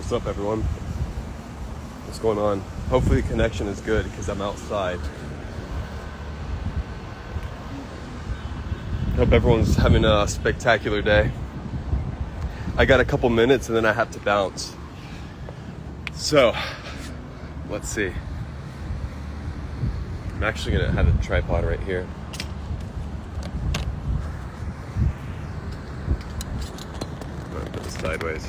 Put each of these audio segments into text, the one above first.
What's up, everyone? What's going on? Hopefully the connection is good because I'm outside. Hope everyone's having a spectacular day. I got a couple minutes and then I have to bounce. So, let's see. I'm actually gonna have a tripod right here. I'm gonna put it sideways.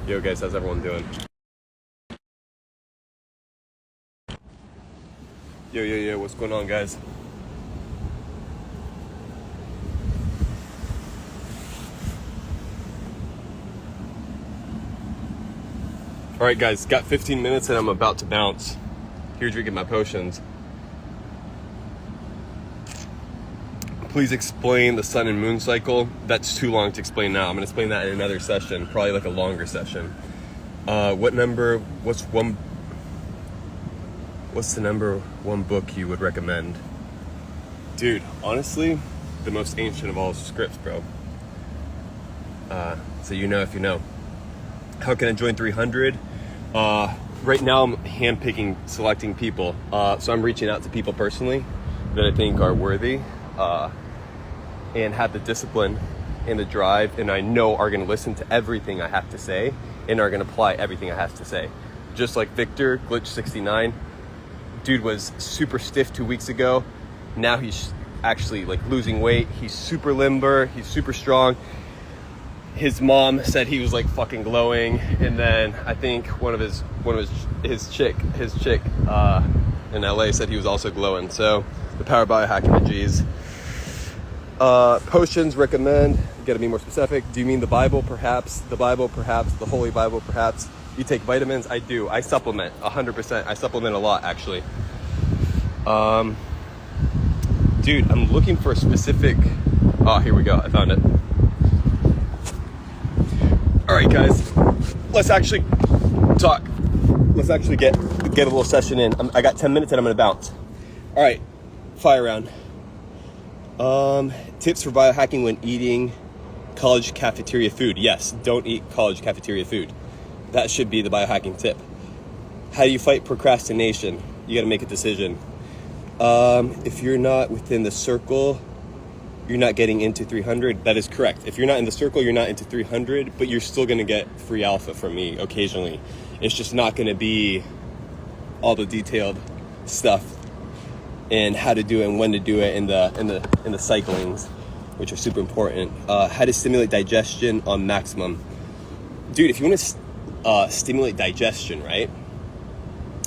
Yo guys, how's everyone doing? Yo, what's going on, guys? All right, guys, got 15 minutes and I'm about to bounce. Here drinking my potions. Please explain the sun and moon cycle. That's too long to explain now. I'm gonna explain that in another session, probably like a longer session. What's the number one book you would recommend? Dude, honestly, the most ancient of all scripts, bro. So you know if you know. How can I join 300? Right now I'm handpicking, selecting people. So I'm reaching out to people personally that I think are worthy and have the discipline and the drive, and I know are gonna listen to everything I have to say and are gonna apply everything I have to say. Just like Victor, Glitch 69. Dude was super stiff 2 weeks ago. Now he's actually like losing weight. He's super limber. He's super strong. His mom said he was like fucking glowing, and then I think his chick in LA said he was also glowing. So the power of biohacking, the G's. Potions recommend. You gotta be more specific. Do you mean the Bible, perhaps? The Bible, perhaps? The Holy Bible, perhaps? You take vitamins? I do. I supplement 100%. I supplement a lot, actually. Dude, I'm looking for a specific. Oh, here we go. I found it. All right, guys. Let's actually talk. Let's actually get a little session in. I got 10 minutes and I'm gonna bounce. All right, fire round. Tips for biohacking when eating college cafeteria food. Yes, don't eat college cafeteria food. That should be the biohacking tip. How do you fight procrastination? You got to make a decision. If you're not within the circle, you're not getting into 300. That is correct. If you're not in the circle, you're not into 300, but you're still going to get free alpha from me occasionally. It's just not going to be all the detailed stuff and how to do it and when to do it in the cyclings, which are super important. How to stimulate digestion on maximum. Dude, if you want to stimulate digestion, right?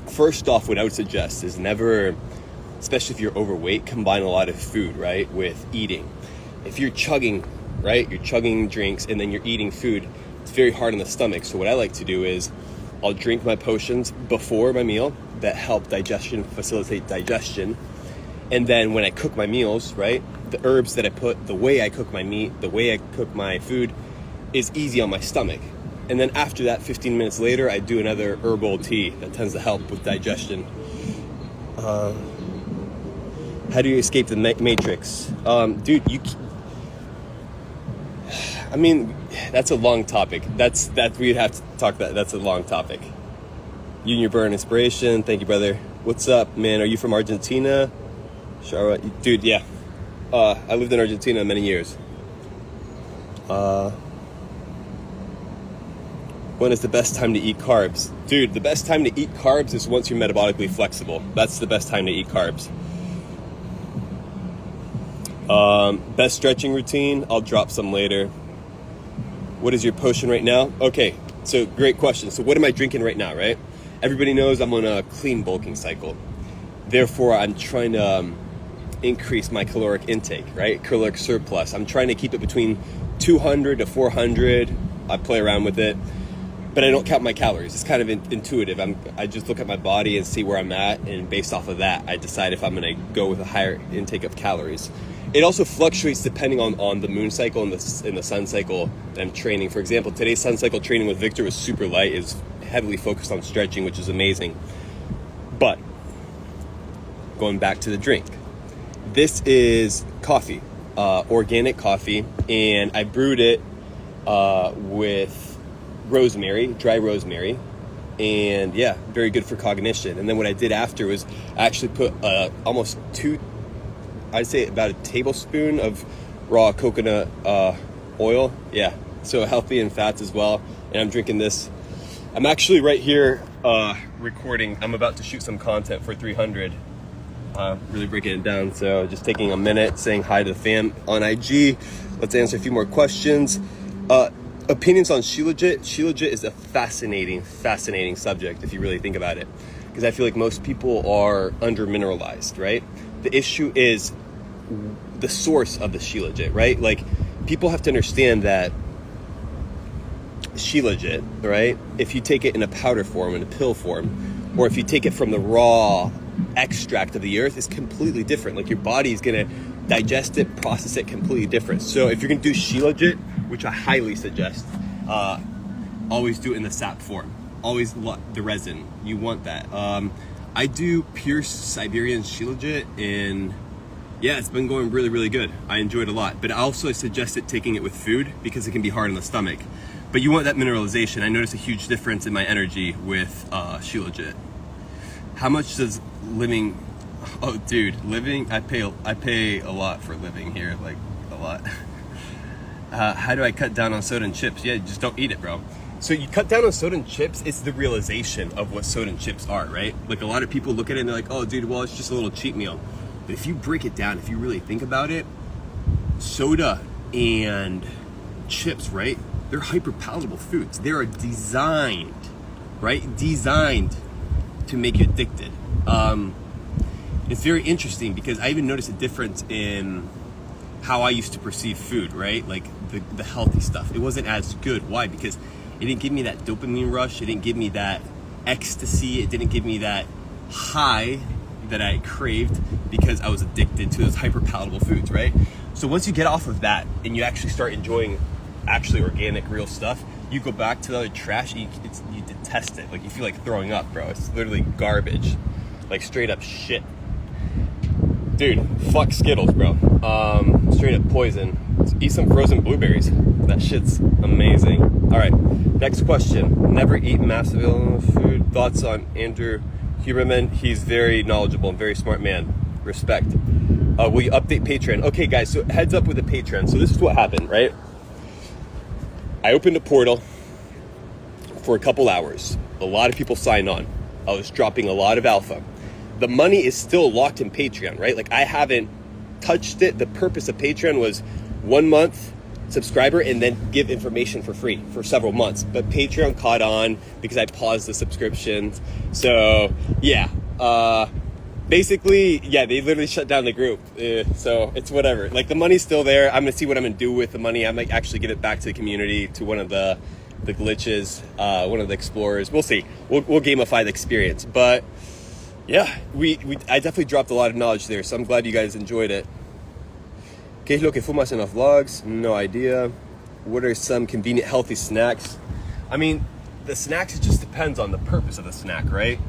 First off, what I would suggest is never, especially if you're overweight, combine a lot of food, right, with eating. If you're chugging, right, you're chugging drinks and then you're eating food, it's very hard on the stomach. So what I like to do is I'll drink my potions before my meal that help digestion, facilitate digestion. And then when I cook my meals, right, the herbs that I put, the way I cook my meat, the way I cook my food is easy on my stomach. And then after that, 15 minutes later, I do another herbal tea that tends to help with digestion. How do you escape the matrix? Dude, I mean, that's a long topic. We'd have to talk that. That's a long topic. You and your burn inspiration. Thank you, brother. What's up, man? Are you from Argentina? Charlotte? Dude, yeah. I lived in Argentina many years. When is the best time to eat carbs? Dude, the best time to eat carbs is once you're metabolically flexible. That's the best time to eat carbs. Best stretching routine, I'll drop some later. What is your potion right now? Okay, so great question. So what am I drinking right now, right? Everybody knows I'm on a clean bulking cycle. Therefore, I'm trying to increase my caloric intake, right? Caloric surplus. I'm trying to keep it between 200 to 400. I play around with it, but I don't count my calories. It's kind of intuitive. I just look at my body and see where I'm at, and based off of that, I decide if I'm gonna go with a higher intake of calories. It also fluctuates depending on the moon cycle and the sun cycle that I'm training. For example, today's sun cycle training with Victor was super light. Is heavily focused on stretching, which is amazing. But going back to the drink, this is coffee. organic coffee, and I brewed it with rosemary, dry rosemary, and yeah, very good for cognition. And then what I did after was I actually put almost I'd say about a tablespoon of raw coconut oil. Yeah, so healthy in fats as well. And I'm drinking this. I'm actually right here recording. I'm about to shoot some content for 300. Really breaking it down. So just taking a minute, saying hi to the fam on IG. Let's answer a few more questions. Opinions on Shilajit. Shilajit is a fascinating subject if you really think about it, because I feel like most people are under mineralized, right? The issue is the source of the Shilajit, right? Like, people have to understand that Shilajit, right? If you take it in a powder form, in a pill form, or if you take it from the raw extract of the earth, is completely different. Like, your body is gonna digest it, process it completely different. So if you're gonna do Shilajit, which I highly suggest, always do it in the sap form. Always the resin. You want that. I do pure Siberian Shilajit, and yeah, it's been going really, really good. I enjoy it a lot. But I also suggest taking it with food because it can be hard on the stomach. But you want that mineralization. I notice a huge difference in my energy with Shilajit. How much does living? Oh, dude, living. I pay a lot for living here, like a lot. How do I cut down on soda and chips? Yeah, just don't eat it, bro. So you cut down on soda and chips. It's the realization of what soda and chips are, right? Like, a lot of people look at it and they're like, oh, dude, well, it's just a little cheat meal. But if you break it down, if you really think about it, soda and chips, right? They're hyper palatable foods. They are designed, right? Designed to make you addicted. It's very interesting because I even noticed a difference in how I used to perceive food, right? Like the healthy stuff. It wasn't as good. Why? Because it didn't give me that dopamine rush. It didn't give me that ecstasy. It didn't give me that high that I craved because I was addicted to those hyper palatable foods, right? So once you get off of that and you actually start enjoying actually organic, real stuff, you go back to the other trash, you detest it. Like, you feel like throwing up, bro. It's literally garbage. Like, straight up shit. Dude, fuck Skittles, bro. Straight up poison. Let's eat some frozen blueberries. That shit's amazing. All right, next question. Never eat massive food. Thoughts on Andrew Huberman? He's very knowledgeable and very smart man. Respect. Will you update Patreon? Okay, guys, so heads up with the Patreon. So this is what happened, right? I opened a portal for a couple hours. A lot of people signed on. I was dropping a lot of alpha. The money is still locked in Patreon, right? Like, I haven't touched it. The purpose of Patreon was 1 month subscriber and then give information for free for several months. But Patreon caught on because I paused the subscriptions. So yeah, basically, yeah, they literally shut down the group. So it's whatever. Like, the money's still there. I'm gonna see what I'm gonna do with the money. I might actually give it back to the community, to one of the glitches, one of the explorers. We'll see. We'll gamify the experience. But yeah, I definitely dropped a lot of knowledge there, so I'm glad you guys enjoyed it. ¿Qué es lo que fumas en los vlogs? No idea. What are some convenient healthy snacks? I mean, the snacks, it just depends on the purpose of the snack, right?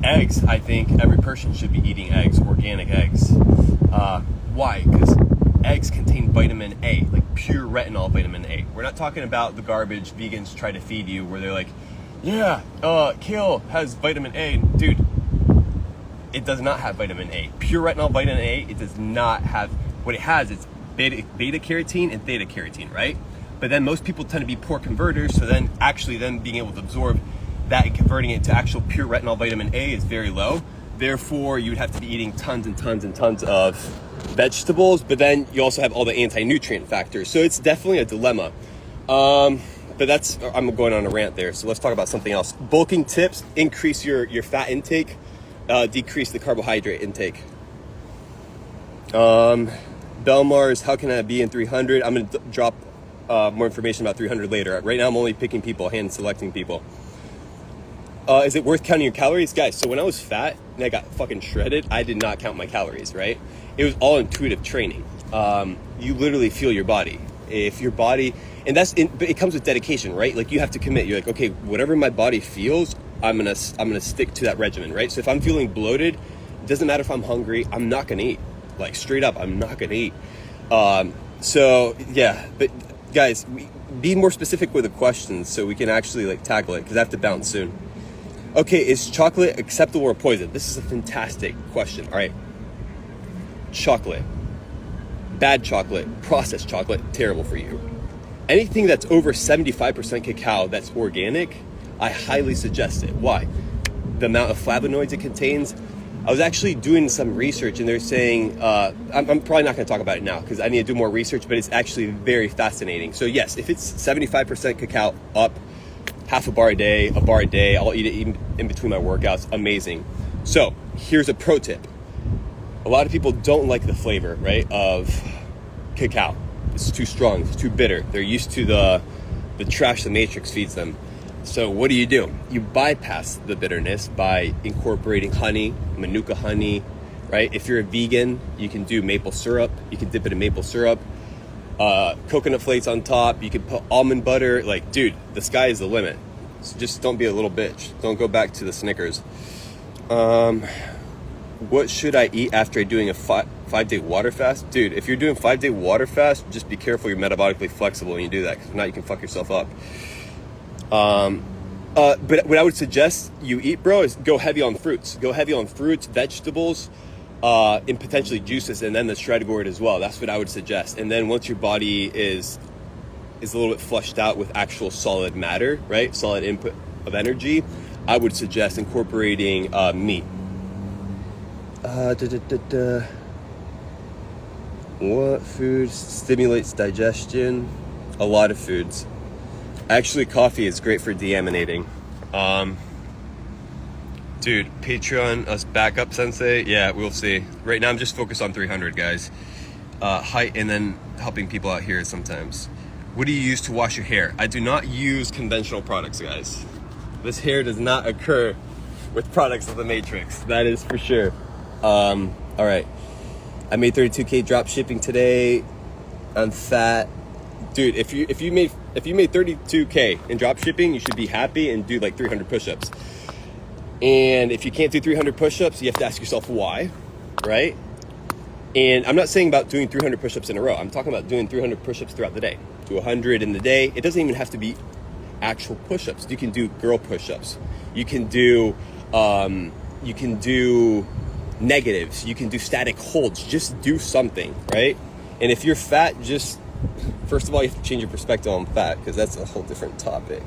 Eggs, I think every person should be eating eggs, organic eggs. Why? Because eggs contain vitamin A, like pure retinol vitamin A. We're not talking about the garbage vegans try to feed you where they're like, yeah, kale has vitamin A. Dude, it does not have vitamin A. Pure retinol vitamin A, it does not have. What it has is beta carotene and theta carotene, right? But then most people tend to be poor converters, so then actually being able to absorb that and converting it to actual pure retinol vitamin A is very low. Therefore, you would have to be eating tons and tons and tons of vegetables, but then you also have all the anti-nutrient factors. So it's definitely a dilemma. But I'm going on a rant there, so let's talk about something else. Bulking tips: increase your fat intake, decrease the carbohydrate intake. Belmar's, how can I be in 300? I'm going to drop more information about 300 later. Right now, I'm only picking people, hand selecting people. Is it worth counting your calories? Guys, so when I was fat and I got fucking shredded, I did not count my calories, right? It was all intuitive training. You literally feel your body. If your body, but it comes with dedication, right? Like, you have to commit. You're like, okay, whatever my body feels, I'm gonna stick to that regimen, right? So if I'm feeling bloated, it doesn't matter if I'm hungry, I'm not gonna eat. Like, straight up, I'm not gonna eat. So yeah, but guys, be more specific with the questions so we can actually like tackle it, because I have to bounce soon. Okay, is chocolate acceptable or poison? This is a fantastic question. All right, chocolate, bad chocolate, processed chocolate, terrible for you. Anything that's over 75% cacao that's organic, I highly suggest it. Why? The amount of flavonoids it contains. I was actually doing some research and they're saying, I'm probably not going to talk about it now because I need to do more research, but it's actually very fascinating. So yes, if it's 75% cacao up, half a bar a day, I'll eat it in between my workouts, amazing. So here's a pro tip. A lot of people don't like the flavor, right, of cacao. It's too strong, it's too bitter. They're used to the trash the Matrix feeds them. So what do? You bypass the bitterness by incorporating honey, manuka honey, right? If you're a vegan, you can do maple syrup. You can dip it in maple syrup. Coconut flakes on top. You can put almond butter. Like, dude, the sky is the limit. So just don't be a little bitch. Don't go back to the Snickers. What should I eat after doing a 5-day water fast? Dude, if you're doing 5-day water fast, just be careful you're metabolically flexible when you do that, because if not, you can fuck yourself up. But what I would suggest you eat, bro, is go heavy on fruits. Go heavy on fruits, vegetables, and potentially juices, and then the shred gourd as well. That's what I would suggest. And then once your body is a little bit flushed out with actual solid matter, right? Solid input of energy, I would suggest incorporating meat. What food stimulates digestion? A lot of foods. Actually, coffee is great for deaminating. Dude, Patreon, us backup sensei. Yeah, we'll see. Right now, I'm just focused on 300, guys. Height, and then helping people out here sometimes. What do you use to wash your hair? I do not use conventional products, guys. This hair does not occur with products of the Matrix. That is for sure. All right. I made 32K drop shipping today. I'm fat. Dude, if you made 32K in drop shipping, you should be happy and do like 300 push-ups. And if you can't do 300 push-ups, you have to ask yourself why, right? And I'm not saying about doing 300 push-ups in a row. I'm talking about doing 300 push-ups throughout the day. Do 100 in the day. It doesn't even have to be actual push-ups. You can do girl push-ups. You can do negatives. You can do static holds. Just do something, right? And if you're fat, first of all, you have to change your perspective on fat, because that's a whole different topic.